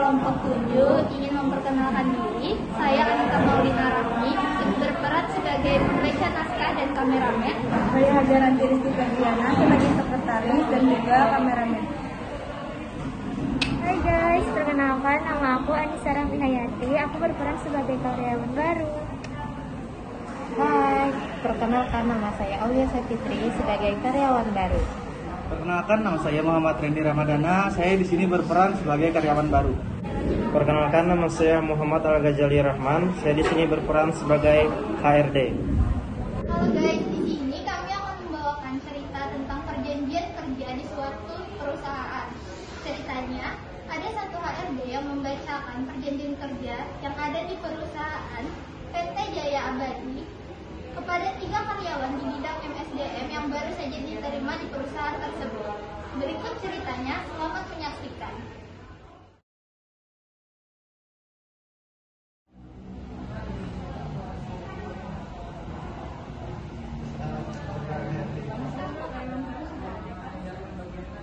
kelompok 7 ingin memperkenalkan diri. Saya Anita Maulina Rahmi, berperan sebagai pembaca naskah dan kameramen. Saya Hajaranti Rizky Febriana sebagai sekretaris dan juga kameramen. Hai guys, perkenalkan nama aku Anissa Rahmi Hayati. Aku berperan sebagai karyawan baru. Hai, perkenalkan nama saya Aulia Fitri sebagai karyawan baru. Perkenalkan nama saya Muhammad Randy Ramadana. Saya di sini berperan sebagai karyawan baru. Perkenalkan nama saya Muhammad Al-Ghazali Rahman. Saya di sini berperan sebagai HRD. Halo guys, di sini kami akan membawakan cerita tentang perjanjian kerja di suatu perusahaan. Ceritanya, ada satu HRD yang membacakan perjanjian kerja yang ada di perusahaan PT Jaya Abadi kepada 3 karyawan di bidang MSDM yang baru saja diterima di perusahaan tersebut. Berikut ceritanya, selamat menyaksikan.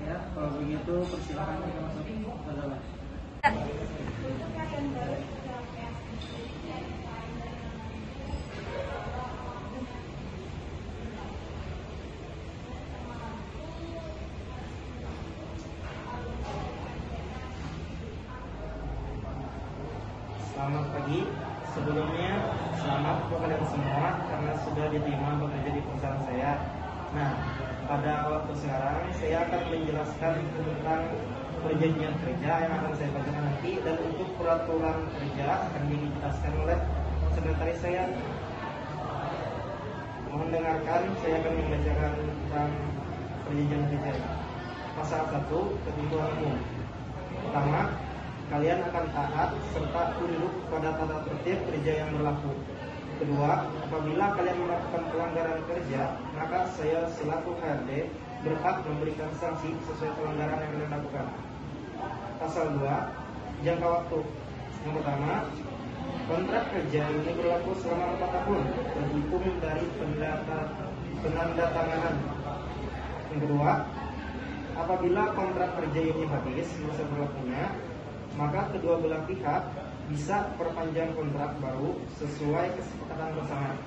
Ya, kalau begitu persilakan kita masuk ke dalam. Selamat pagi. Sebelumnya, selamat buat kalian semua karena sudah diterima bekerja di perusahaan saya. Nah, pada waktu sekarang saya akan menjelaskan tentang perjanjian kerja yang akan saya bacakan nanti, dan untuk peraturan kerja akan dijelaskan oleh sekretaris saya. Mohon dengarkan, saya akan membacakan tentang perjanjian kerja. Pasal 1, ketentuan umum. Pertama, kalian akan taat serta tunduk pada tata tertib kerja yang berlaku. Kedua, apabila kalian melakukan pelanggaran kerja, maka saya selaku HRD berhak memberikan sanksi sesuai pelanggaran yang kalian lakukan. Pasal 2, jangka waktu. Yang pertama, kontrak kerja ini berlaku selama 4 tahun terhitung dari penandatanganan. Yang kedua, apabila kontrak kerja ini habis masa berlakunya, maka kedua belah pihak bisa perpanjang kontrak baru sesuai kesepakatan bersama.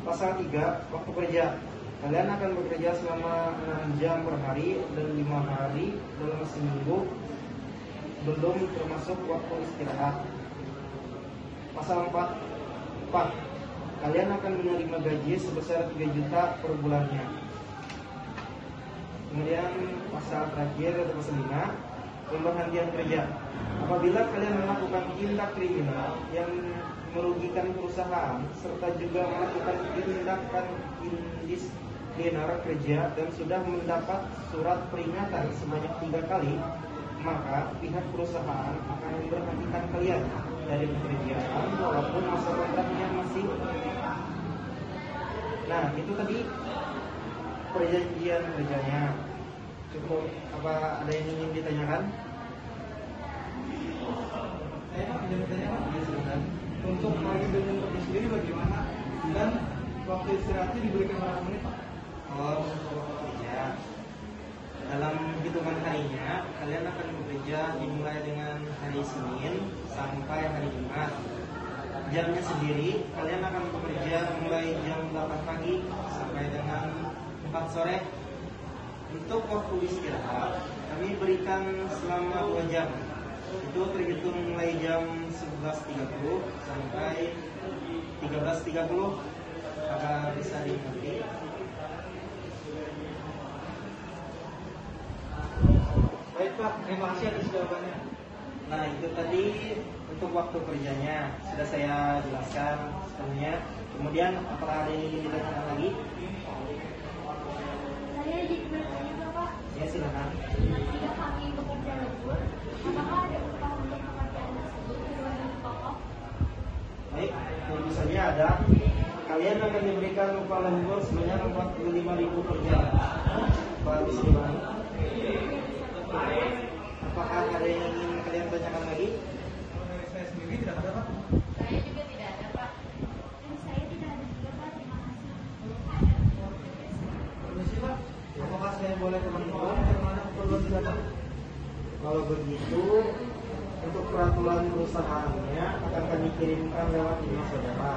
Pasal 3, waktu kerja. Kalian akan bekerja selama 6 jam per hari dan 5 hari dalam seminggu, belum termasuk waktu istirahat. Pasal 4, kalian akan menerima gaji sebesar 3 juta per bulannya. Kemudian pasal terakhir atau pasal 5, pemberhentian kerja. Apabila kalian melakukan tindak kriminal yang merugikan perusahaan serta juga melakukan tindakan indisipliner kerja dan sudah mendapat surat peringatan sebanyak 3 kali, maka pihak perusahaan akan memberhentikan kalian dari pekerjaan walaupun masa kontraknya masih. Nah, itu tadi perjanjian kerjanya. Cukup, apa ada yang ingin ditanyakan? Saya ingin bertanya, untuk perjanjian kerja sendiri bagaimana? Dan waktu istirahatnya diberikan berapa menit, Pak? Oh, ya. Dalam hitungan harinya, kalian akan bekerja dimulai dengan hari Senin sampai hari Jumat. Jamnya sendiri, kalian akan bekerja mulai jam 8 pagi sampai dengan 4 sore. Untuk waktu istirahat, kami berikan selama 2 jam. Itu terhitung mulai jam 11.30 sampai 13.30. Apakah bisa dimengerti? Baik Pak, terima kasih atas jawabannya. Nah, itu tadi untuk waktu kerjanya sudah saya jelaskan sepenuhnya. Kemudian apakah ada yang ingin ditanyakan lagi? Saya bertanya juga, Pak. Ya, silakan. Jika kami bekerja lembur, apakah ada upah untuk pekerjaan tersebut di luar dari pokok? Baik, tentu saja ada. Kalian akan diberikan upah lembur sebanyak 45.000 per jam. Pak Bismillah. Apakah ada yang ingin kalian tanyakan lagi? Saya sendiri tidak ada, Pak. Saya juga tidak ada, Pak. Dan saya tidak ada juga, Pak. Terima kasih. Permisi, Pak. Apakah saya boleh pulang duluan karena ada keperluan di dalam? Kalau begitu, Untuk peraturan perusahaannya akan kami kirimkan lewat email saudara.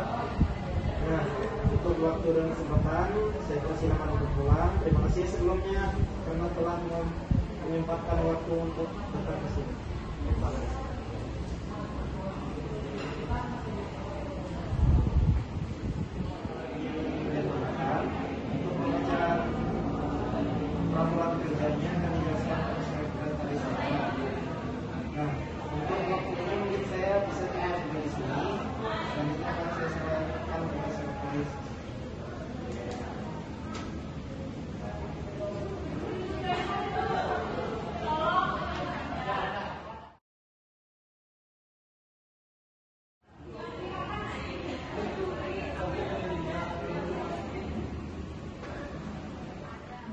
Nah, untuk waktu dan kesempatan, saya persilakan untuk pulang. Terima kasih sebelumnya karena telah menyempatkan waktu untuk datang ke sini. Terima kasih. Untuk membaca peraturan kerjanya kami jelaskan sekretaris saya. Nah, untuk waktunya mungkin saya bisa tinggal di sini. Selanjutnya akan saya serahkan kepada sekretaris.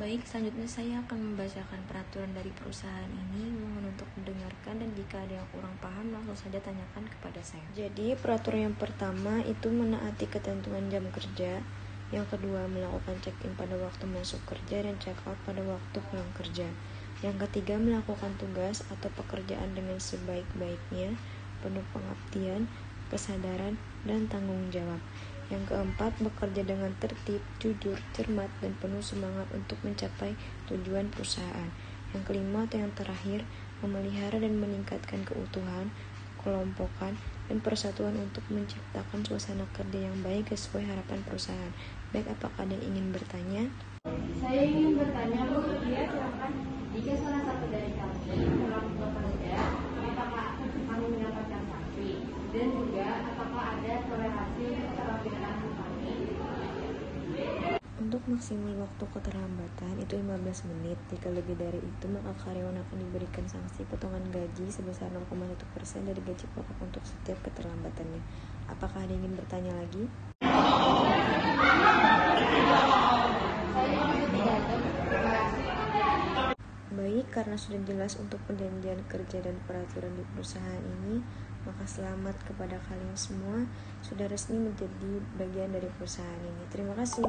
Baik, selanjutnya saya akan membacakan peraturan dari perusahaan ini. Mohon untuk mendengarkan dan jika ada yang kurang paham langsung saja tanyakan kepada saya. Jadi, peraturan yang pertama itu menaati ketentuan jam kerja. Yang kedua, melakukan check-in pada waktu masuk kerja dan check-out pada waktu pulang kerja. Yang ketiga, melakukan tugas atau pekerjaan dengan sebaik-baiknya, penuh pengabdian, kesadaran, dan tanggung jawab. Yang keempat, bekerja dengan tertib, jujur, cermat, dan penuh semangat untuk mencapai tujuan perusahaan. Yang kelima atau yang terakhir, memelihara dan meningkatkan keutuhan, kekelompokan, dan persatuan untuk menciptakan suasana kerja yang baik sesuai harapan perusahaan. Baik, apakah ada yang ingin bertanya? Saya ingin bertanya, Bu. Ya, silakan. Jika salah satu dari kami pulang bekerja, apakah kami mendapatkan sanksi? Dan juga, apakah ada toleransi untuk keterlambatan kami? Untuk maksimal waktu keterlambatan itu 15 menit. Jika lebih dari itu, maka karyawan akan diberikan sanksi potongan gaji sebesar 0,1% dari gaji pokok untuk setiap keterlambatannya. Apakah ada yang ingin bertanya lagi? Baik, karena sudah jelas untuk perjanjian kerja dan peraturan di perusahaan ini, maka selamat kepada kalian semua sudah resmi menjadi bagian dari perusahaan ini. Terima kasih.